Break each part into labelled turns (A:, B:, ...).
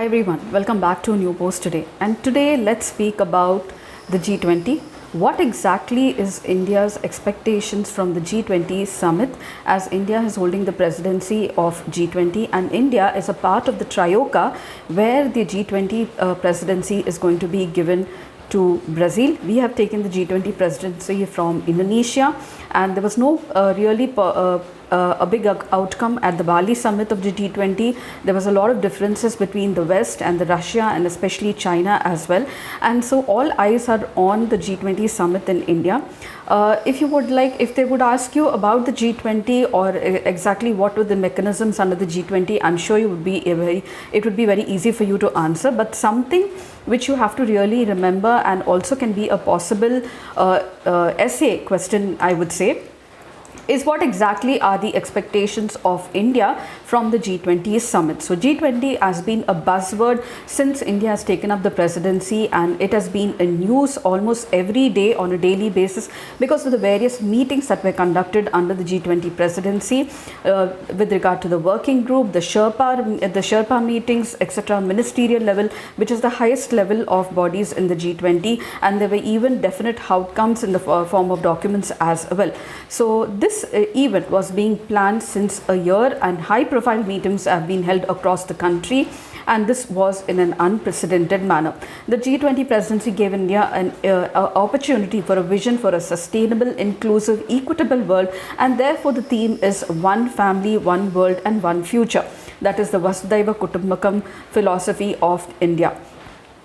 A: everyone, welcome back to a new post today. And today let's speak about the G20. What exactly is India's expectations from the G20 Summit, as India is holding the presidency of G20 and India is a part of the Trioca where the G20 presidency is going to be given to Brazil. We have taken the G20 presidency from Indonesia, and there was no a big outcome at the Bali summit of the G20. There was a lot of differences between the West and the Russia and especially China as well. And so all eyes are on the G20 summit in India. If they would ask you about the G20 or exactly what were the mechanisms under the G20, I'm sure it would be very easy for you to answer. But something which you have to really remember and also can be a possible essay question, I would say, is what exactly are the expectations of India from the G20 summit. So G20 has been a buzzword since India has taken up the presidency, and it has been in news almost every day on a daily basis because of the various meetings that were conducted under the G20 presidency with regard to the working group, the Sherpa meetings, etc., ministerial level, which is the highest level of bodies in the G20, and there were even definite outcomes in the form of documents as well. So this event was being planned since a year, and high profile meetings have been held across the country, and this was in an unprecedented manner. The G20 presidency gave India an opportunity for a vision for a sustainable, inclusive, equitable world, and therefore the theme is one family, one world and one future. That is the Vasudhaiva Kutumbakam philosophy of India.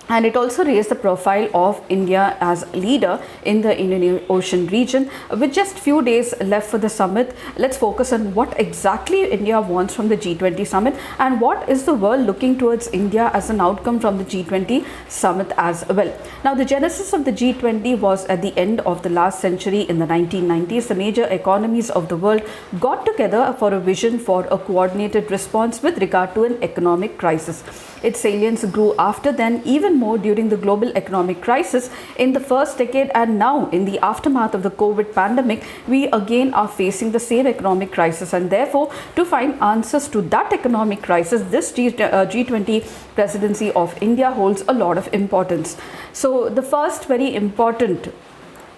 A: And it also raised the profile of India as leader in the Indian Ocean region. With just few days left for the summit, let's focus on what exactly India wants from the G20 summit and what is the world looking towards India as an outcome from the G20 summit as well. Now, the genesis of the G20 was at the end of the last century in the 1990s. The major economies of the world got together for a vision for a coordinated response with regard to an economic crisis. Its salience grew after then, even more during the global economic crisis in the first decade, and now in the aftermath of the COVID pandemic, we again are facing the same economic crisis, and therefore to find answers to that economic crisis, this G20 presidency of India holds a lot of importance. So the first very important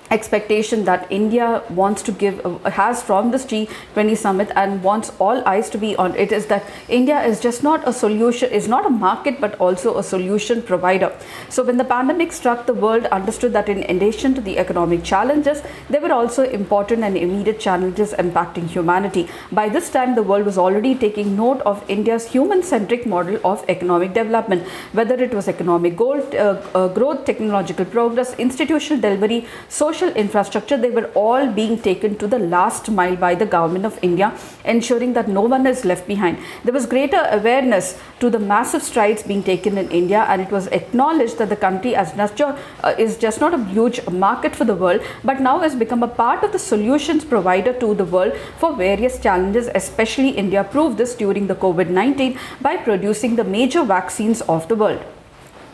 A: expectation that India wants to give has from this G20 summit and wants all eyes to be on it is that India is just not a solution, is not a market, but also a solution provider. So when the pandemic struck, the world understood that in addition to the economic challenges, there were also important and immediate challenges impacting humanity. By this time, the world was already taking note of India's human-centric model of economic development, whether it was economic growth, technological progress, institutional delivery, social infrastructure. They were all being taken to the last mile by the government of India, ensuring that no one is left behind. There was greater awareness to the massive strides being taken in India, and it was acknowledged that the country is just not a huge market for the world, but now has become a part of the solutions provider to the world for various challenges. Especially India proved this during the COVID-19 by producing the major vaccines of the world.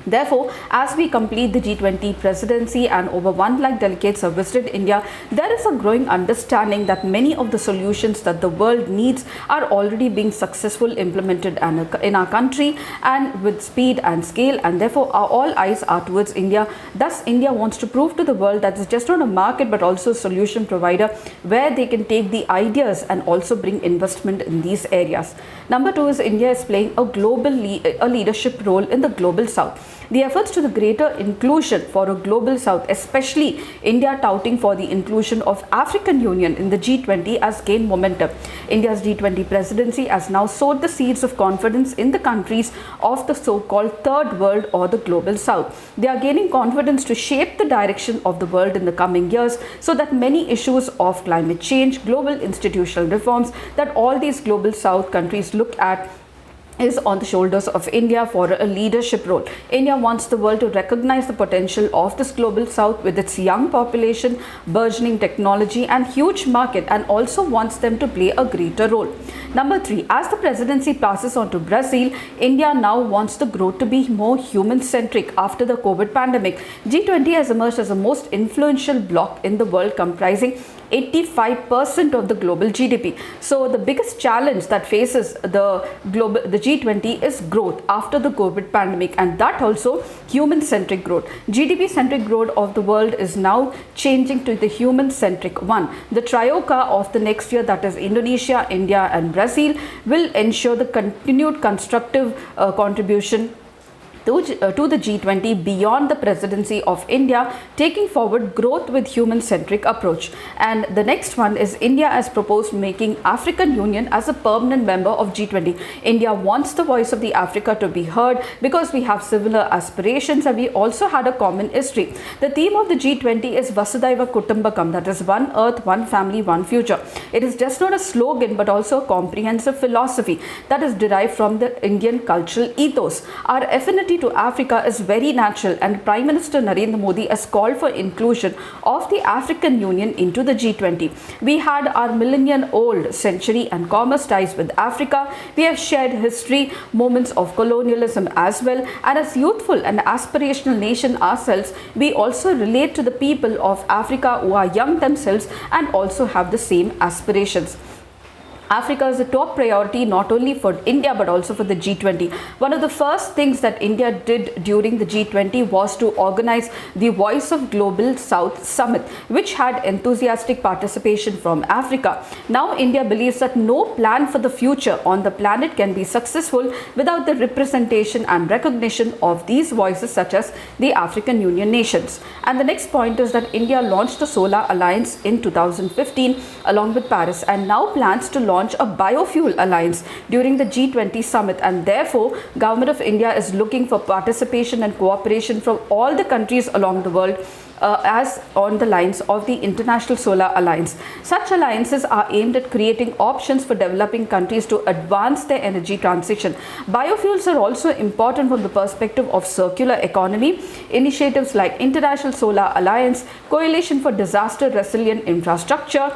A: Therefore, as we complete the G20 presidency and over 1 lakh delegates have visited India, there is a growing understanding that many of the solutions that the world needs are already being successfully implemented in our country and with speed and scale, and therefore all eyes are towards India. Thus, India wants to prove to the world that it's just not a market but also a solution provider where they can take the ideas and also bring investment in these areas. Number 2 is India is playing a leadership role in the global south. The efforts to the greater inclusion for a global south, especially India touting for the inclusion of African Union in the G20, has gained momentum. India's G20 presidency has now sowed the seeds of confidence in the countries of the so-called third world or the global south. They are gaining confidence to shape the direction of the world in the coming years, so that many issues of climate change, global institutional reforms that all these global south countries look at is on the shoulders of India for a leadership role. India wants the world to recognize the potential of this global south with its young population, burgeoning technology and huge market, and also wants them to play a greater role. Number 3, as the presidency passes on to Brazil, India now wants the growth to be more human-centric after the COVID pandemic. G20 has emerged as the most influential bloc in the world, comprising 85% of the global GDP. So the biggest challenge that faces the G20 is growth after the COVID pandemic, and that also human-centric growth. GDP-centric growth of the world is now changing to the human-centric one. The Trioca of the next year, that is Indonesia, India and Brazil, will ensure the continued constructive contribution to the G20 beyond the presidency of India, taking forward growth with human-centric approach. And the next one is India has proposed making African Union as a permanent member of G20. India wants the voice of the Africa to be heard because we have similar aspirations and we also had a common history. The theme of the G20 is Vasudhaiva Kutumbakam, that is one earth, one family, one future. It is just not a slogan but also a comprehensive philosophy that is derived from the Indian cultural ethos. Our affinity to Africa is very natural, and Prime Minister Narendra Modi has called for inclusion of the African Union into the G20. We had our millennium-old century and commerce ties with Africa. We have shared history, moments of colonialism as well, and as youthful and aspirational nation ourselves, we also relate to the people of Africa who are young themselves and also have the same aspirations. Africa is a top priority not only for India but also for the G20. One of the first things that India did during the G20 was to organize the Voice of Global South Summit, which had enthusiastic participation from Africa. Now India believes that no plan for the future on the planet can be successful without the representation and recognition of these voices such as the African Union nations. And the next point is that India launched the Solar Alliance in 2015 along with Paris, and now plans to launch a biofuel alliance during the G20 summit, and therefore Government of India is looking for participation and cooperation from all the countries along the world as on the lines of the International Solar Alliance. Such alliances are aimed at creating options for developing countries to advance their energy transition. Biofuels are also important from the perspective of circular economy. Initiatives like International Solar Alliance, Coalition for Disaster Resilient Infrastructure,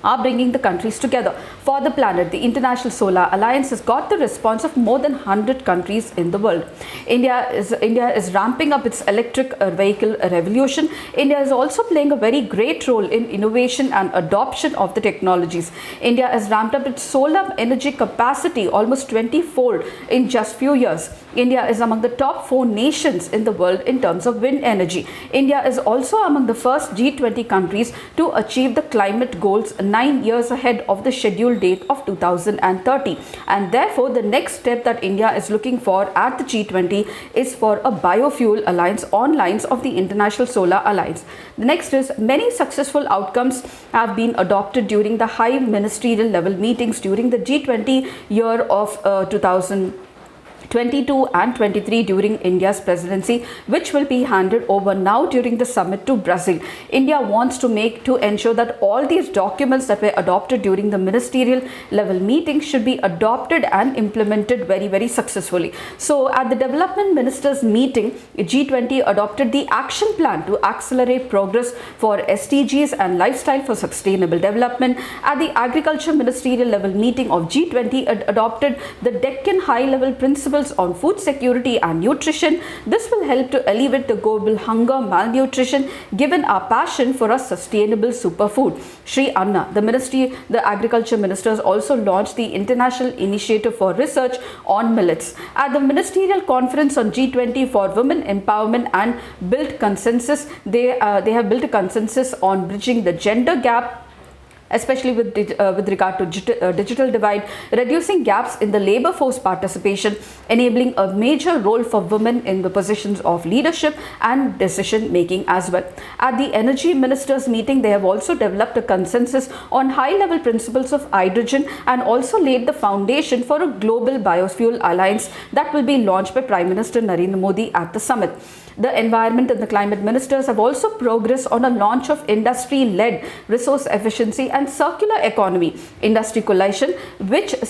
A: are bringing the countries together for the planet. The International Solar Alliance has got the response of more than 100 countries in the world. India is ramping up its electric vehicle revolution. India is also playing a very great role in innovation and adoption of the technologies. India has ramped up its solar energy capacity almost 20-fold in just few years. India is among the top 4 nations in the world in terms of wind energy. India is also among the first G20 countries to achieve the climate goals 9 years ahead of the scheduled date of 2030, and therefore the next step that India is looking for at the G20 is for a biofuel alliance on lines of the International Solar Alliance. The next is many successful outcomes have been adopted during the high ministerial level meetings during the G20 year of 2022 and 23 during India's presidency, which will be handed over now during the summit to Brazil. India wants to ensure that all these documents that were adopted during the ministerial level meeting should be adopted and implemented very, very successfully. So at the development ministers meeting, G20 adopted the action plan to accelerate progress for SDGs and lifestyle for sustainable development. At the agriculture ministerial level meeting of G20 adopted the Deccan high level principles on food security and nutrition. This will help to alleviate the global hunger, malnutrition, given our passion for a sustainable superfood. Shri Anna, the agriculture ministers, also launched the International Initiative for Research on Millets. At the ministerial conference on G20 for women empowerment and built consensus, they have built a consensus on bridging the gender gap, especially with regard to digital divide, reducing gaps in the labor force participation, enabling a major role for women in the positions of leadership and decision making as well. At the energy ministers meeting, they have also developed a consensus on high level principles of hydrogen and also laid the foundation for a global biofuel alliance that will be launched by Prime Minister Narendra Modi at the summit. The environment and the climate ministers have also progressed on a launch of industry-led resource efficiency and circular economy industry coalition, which is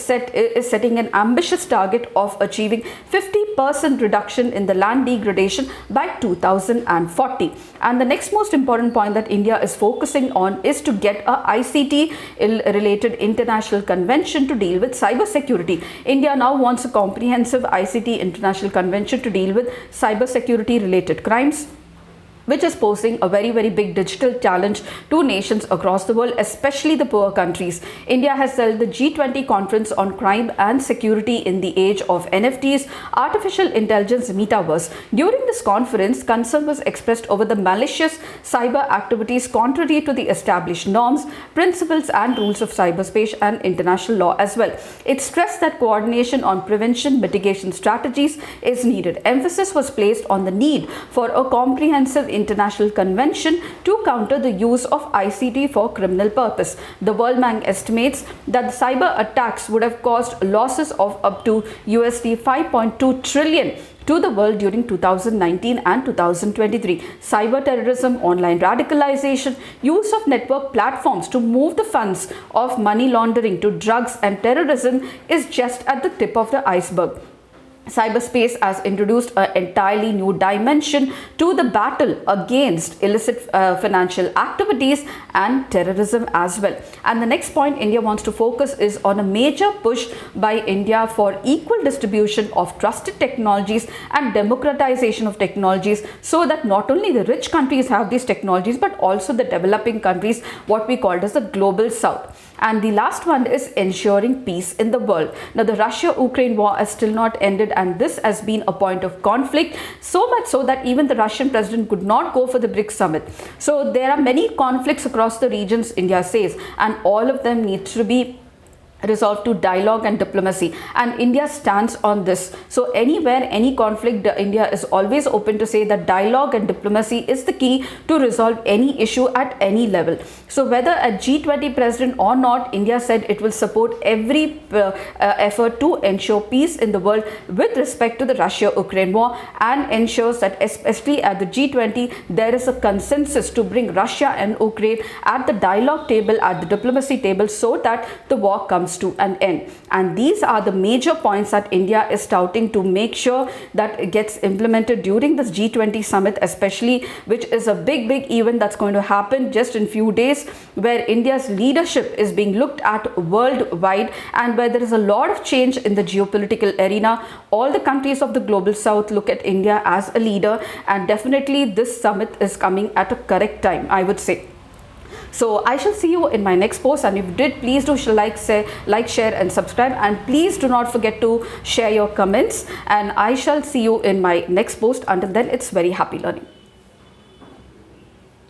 A: setting an ambitious target of achieving 50% reduction in the land degradation by 2040. And the next most important point that India is focusing on is to get a ICT related international convention to deal with cyber security. India now wants a comprehensive ICT international convention to deal with cyber security related crimes, which is posing a very big digital challenge to nations across the world, especially the poor countries. India has held the G20 conference on crime and security in the age of NFTs, artificial intelligence, metaverse. During this conference, concern was expressed over the malicious cyber activities contrary to the established norms, principles and rules of cyberspace and international law as well. It stressed that coordination on prevention mitigation strategies is needed. Emphasis was placed on the need for a comprehensive international convention to counter the use of ICT for criminal purpose. The World Bank estimates that the cyber attacks would have caused losses of up to USD 5.2 trillion to the world during 2019 and 2023. Cyber terrorism, online radicalization, use of network platforms to move the funds of money laundering to drugs and terrorism is just at the tip of the iceberg. Cyberspace has introduced an entirely new dimension to the battle against illicit financial activities and terrorism as well. And the next point India wants to focus is on a major push by India for equal distribution of trusted technologies and democratization of technologies, so that not only the rich countries have these technologies but also the developing countries, what we called as the global south. And the last one is ensuring peace in the world. Now, the Russia-Ukraine war has still not ended, and this has been a point of conflict, so much so that even the Russian president could not go for the BRICS summit. So there are many conflicts across the regions, India says, and all of them need to be resolved to dialogue and diplomacy, and India stands on this. So anywhere, any conflict, India is always open to say that dialogue and diplomacy is the key to resolve any issue at any level. So whether a G20 president or not, India said it will support every effort to ensure peace in the world with respect to the Russia-Ukraine war, and ensures that especially at the G20 there is a consensus to bring Russia and Ukraine at the dialogue table, at the diplomacy table, so that the war comes to an end. And these are the major points that India is touting to make sure that it gets implemented during this G20 summit, especially, which is a big event that's going to happen just in few days, where India's leadership is being looked at worldwide, and where there is a lot of change in the geopolitical arena. All the countries of the global south look at India as a leader, and definitely this summit is coming at a correct time, I would say. So I shall see you in my next post, and if you did, please do like, share and subscribe, and please do not forget to share your comments, and I shall see you in my next post. Until then, it's very happy learning.